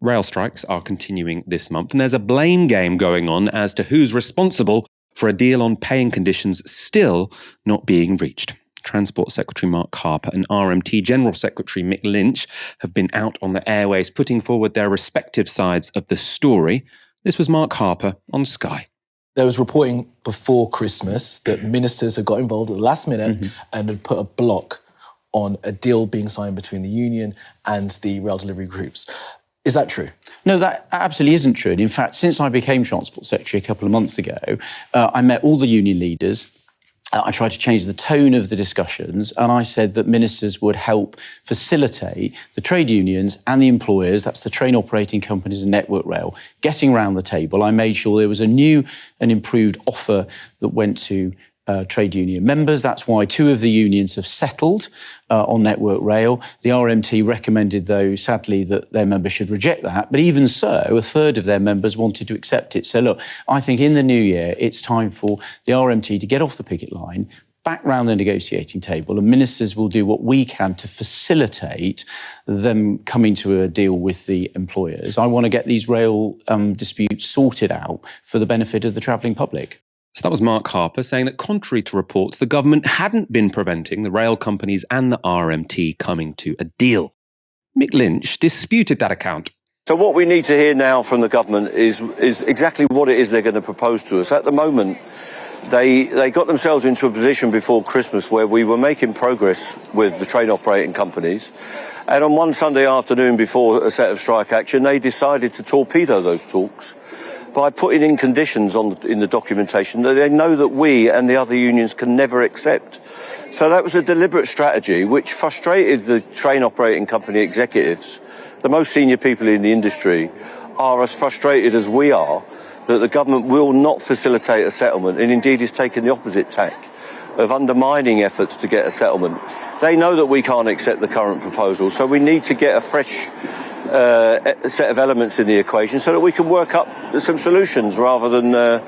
Rail strikes are continuing this month, and there's a blame game going on as to who's responsible for a deal on paying conditions still not being reached. Transport Secretary Mark Harper and RMT General Secretary Mick Lynch have been out on the airways putting forward their respective sides of the story. This was Mark Harper on Sky. There was reporting before Christmas that ministers had got involved at the last minute and had put a block on a deal being signed between the union and the rail delivery groups. Is that true? No, that absolutely isn't true. And in fact, since I became Transport Secretary a couple of months ago, I met all the union leaders. I tried to change the tone of the discussions, and I said that ministers would help facilitate the trade unions and the employers, that's the train operating companies and Network Rail, getting round the table. I made sure there was a new and improved offer that went to trade union members. That's why two of the unions have settled on Network Rail. The RMT recommended, though, sadly, that their members should reject that. But even so, a third of their members wanted to accept it. So, look, I think in the new year, it's time for the RMT to get off the picket line, back round the negotiating table, and ministers will do what we can to facilitate them coming to a deal with the employers. I want to get these rail disputes sorted out for the benefit of the travelling public. So that was Mark Harper saying that contrary to reports, the government hadn't been preventing the rail companies and the RMT coming to a deal. Mick Lynch disputed that account. So what we need to hear now from the government is exactly what it is they're going to propose to us. At the moment, they got themselves into a position before Christmas where we were making progress with the train operating companies. And on one Sunday afternoon before a set of strike action, they decided to torpedo those talks by putting in conditions in the documentation that they know that we and the other unions can never accept. So that was a deliberate strategy which frustrated the train operating company executives. The most senior people in the industry are as frustrated as we are that the government will not facilitate a settlement, and indeed is taking the opposite tack of undermining efforts to get a settlement. They know that we can't accept the current proposal, so we need to get a fresh set of elements in the equation so that we can work up some solutions rather than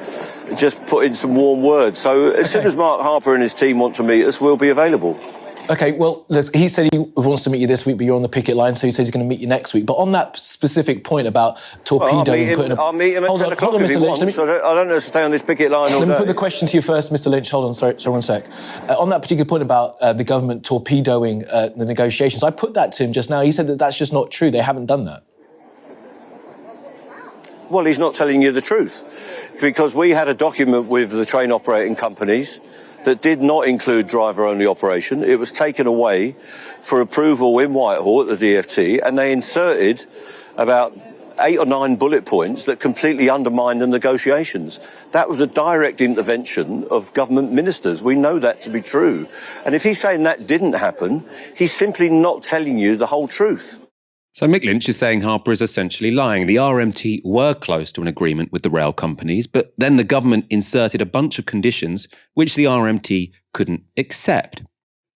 just put in some warm words. So as soon as Mark Harper and his team want to meet us, we'll be available. OK, well, he said he wants to meet you this week, but you're on the picket line, so he says he's going to meet you next week. But on that specific point about torpedoing... I'll meet him at 10 o'clock if he wants. I don't know to stay on this picket line all day. Let me put the question to you first, Mr Lynch. Hold on, sorry 1 sec. On that particular point about the government torpedoing the negotiations, I put that to him just now. He said that that's just not true. They haven't done that. Well, he's not telling you the truth, because we had a document with the train operating companies that did not include driver-only operation. It was taken away for approval in Whitehall at the DFT, and they inserted about 8 or 9 bullet points that completely undermined the negotiations. That was a direct intervention of government ministers. We know that to be true. And if he's saying that didn't happen, he's simply not telling you the whole truth. So Mick Lynch is saying Harper is essentially lying. The RMT were close to an agreement with the rail companies, but then the government inserted a bunch of conditions which the RMT couldn't accept.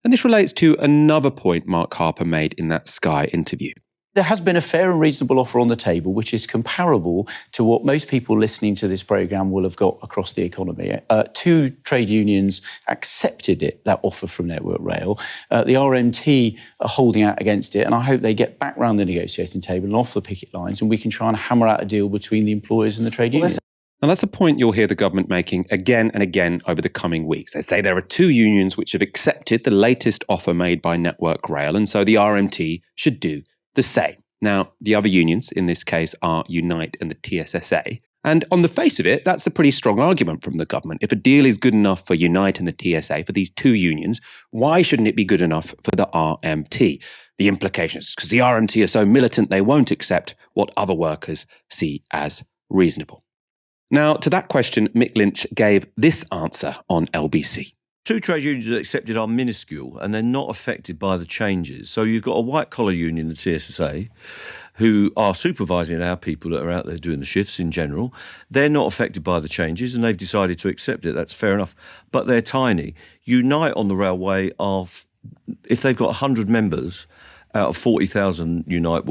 And this relates to another point Mark Harper made in that Sky interview. There has been a fair and reasonable offer on the table, which is comparable to what most people listening to this programme will have got across the economy. 2 trade unions accepted that offer from Network Rail. The RMT are holding out against it, and I hope they get back round the negotiating table and off the picket lines, and we can try and hammer out a deal between the employers and the trade unions. Now, that's a point you'll hear the government making again and again over the coming weeks. They say there are 2 unions which have accepted the latest offer made by Network Rail, and so the RMT should do the same. Now, the other unions in this case are Unite and the TSSA. And on the face of it, that's a pretty strong argument from the government. If a deal is good enough for Unite and the TSA, for these 2 unions, why shouldn't it be good enough for the RMT? The implications, because the RMT are so militant they won't accept what other workers see as reasonable. Now, to that question, Mick Lynch gave this answer on LBC. 2 trade unions that accepted are minuscule and they're not affected by the changes. So you've got a white-collar union, the TSSA, who are supervising our people that are out there doing the shifts in general. They're not affected by the changes and they've decided to accept it. That's fair enough. But they're tiny. Unite on the railway are, if they've got 100 members out of 40,000 Unite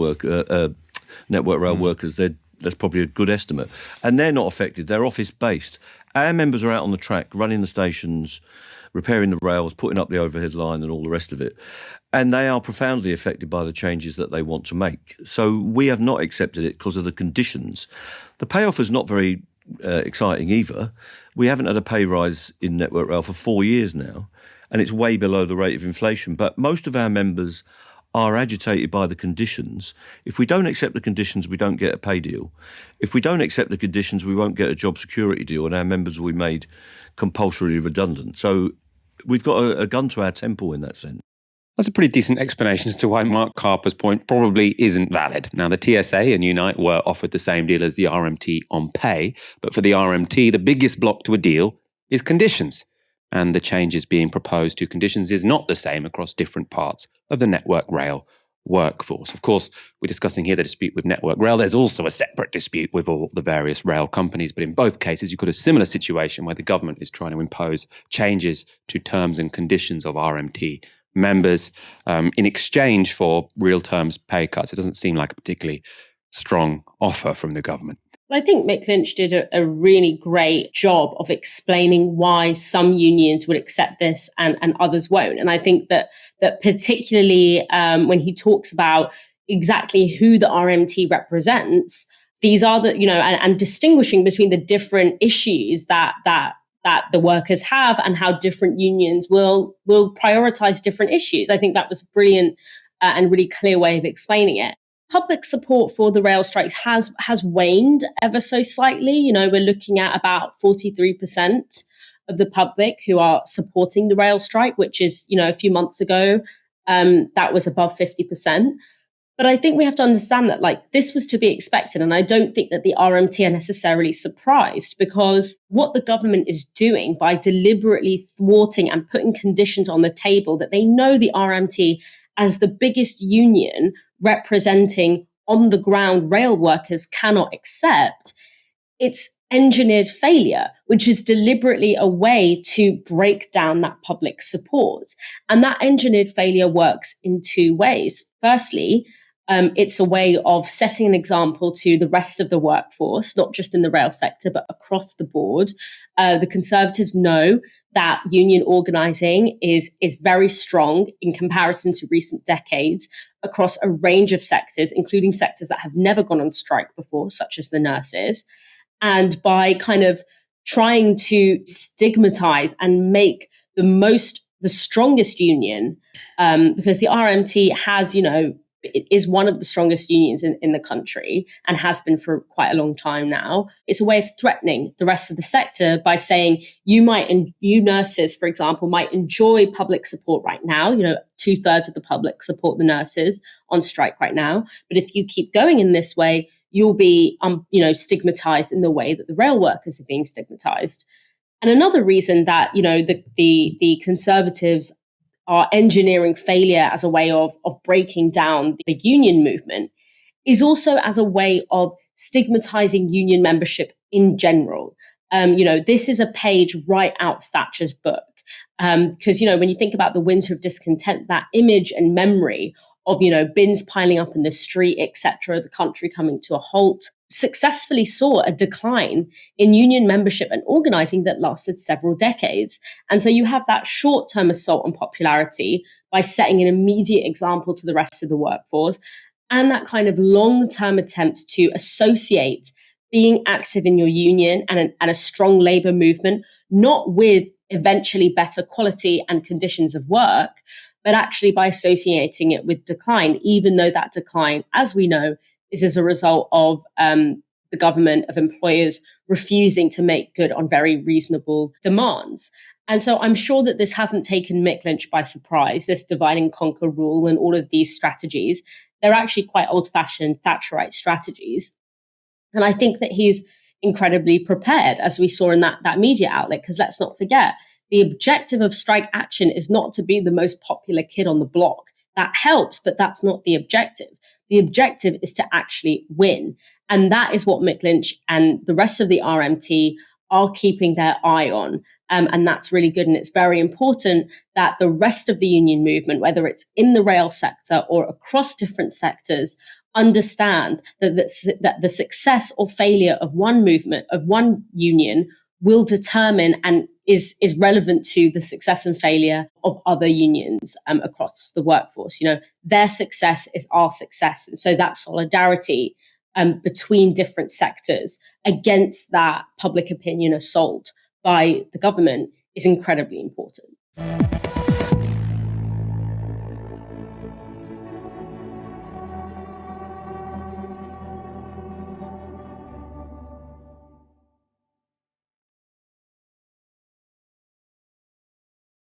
Network Rail workers, that's probably a good estimate. And they're not affected. They're office-based. Our members are out on the track, running the stations, repairing the rails, putting up the overhead line and all the rest of it. And they are profoundly affected by the changes that they want to make. So we have not accepted it because of the conditions. The payoff is not very exciting either. We haven't had a pay rise in Network Rail for 4 years now, and it's way below the rate of inflation. But most of our members are agitated by the conditions. If we don't accept the conditions, we don't get a pay deal. If we don't accept the conditions, we won't get a job security deal, and our members will be made compulsorily redundant. So we've got a gun to our temple in that sense. That's a pretty decent explanation as to why Mark Carper's point probably isn't valid. Now, the TSA and Unite were offered the same deal as the RMT on pay, but for the RMT, the biggest block to a deal is conditions. And the changes being proposed to conditions is not the same across different parts of the Network Rail workforce. Of course, we're discussing here the dispute with Network Rail. There's also a separate dispute with all the various rail companies, but in both cases, you've got a similar situation where the government is trying to impose changes to terms and conditions of RMT members in exchange for real terms pay cuts. It doesn't seem like a particularly strong offer from the government. I think Mick Lynch did a really great job of explaining why some unions would accept this and others won't. And I think that particularly when he talks about exactly who the RMT represents, these are the, and distinguishing between the different issues that the workers have and how different unions will prioritize different issues. I think that was a brilliant and really clear way of explaining it. Public support for the rail strikes has waned ever so slightly. We're looking at about 43% of the public who are supporting the rail strike, which is, a few months ago, that was above 50%. But I think we have to understand that this was to be expected. And I don't think that the RMT are necessarily surprised, because what the government is doing by deliberately thwarting and putting conditions on the table that they know the RMT as the biggest union representing on the ground rail workers cannot accept, it's engineered failure, which is deliberately a way to break down that public support. And that engineered failure works in two ways. Firstly, it's a way of setting an example to the rest of the workforce, not just in the rail sector, but across the board. The Conservatives know that union organising is very strong in comparison to recent decades across a range of sectors, including sectors that have never gone on strike before, such as the nurses. And by kind of trying to stigmatise and make the strongest union, because the RMT has, it is one of the strongest unions in the country and has been for quite a long time now. It's a way of threatening the rest of the sector by saying you nurses, for example, might enjoy public support right now. 2/3 of the public support the nurses on strike right now. But if you keep going in this way, you'll be, stigmatized in the way that the rail workers are being stigmatized. And another reason that, the Conservatives are engineering failure as a way of breaking down the union movement is also as a way of stigmatizing union membership in general. This is a page right out Thatcher's book. Because, when you think about the winter of discontent, that image and memory of, bins piling up in the street, etc., the country coming to a halt, successfully saw a decline in union membership and organising that lasted several decades. And so you have that short-term assault on popularity by setting an immediate example to the rest of the workforce, and that kind of long-term attempt to associate being active in your union and a strong labour movement, not with eventually better quality and conditions of work, but actually by associating it with decline, even though that decline, as we know, is as a result of the government, of employers refusing to make good on very reasonable demands. And so I'm sure that this hasn't taken Mick Lynch by surprise, this divide and conquer rule and all of these strategies. They're actually quite old-fashioned Thatcherite strategies. And I think that he's incredibly prepared, as we saw in that media outlet, because let's not forget, the objective of strike action is not to be the most popular kid on the block. That helps, but that's not the objective. The objective is to actually win. And that is what Mick Lynch and the rest of the RMT are keeping their eye on. And that's really good. And it's very important that the rest of the union movement, whether it's in the rail sector or across different sectors, understand that the success or failure of one movement, of one union, will determine and is relevant to the success and failure of other unions across the workforce. Their success is our success. And so that solidarity between different sectors against that public opinion assault by the government is incredibly important.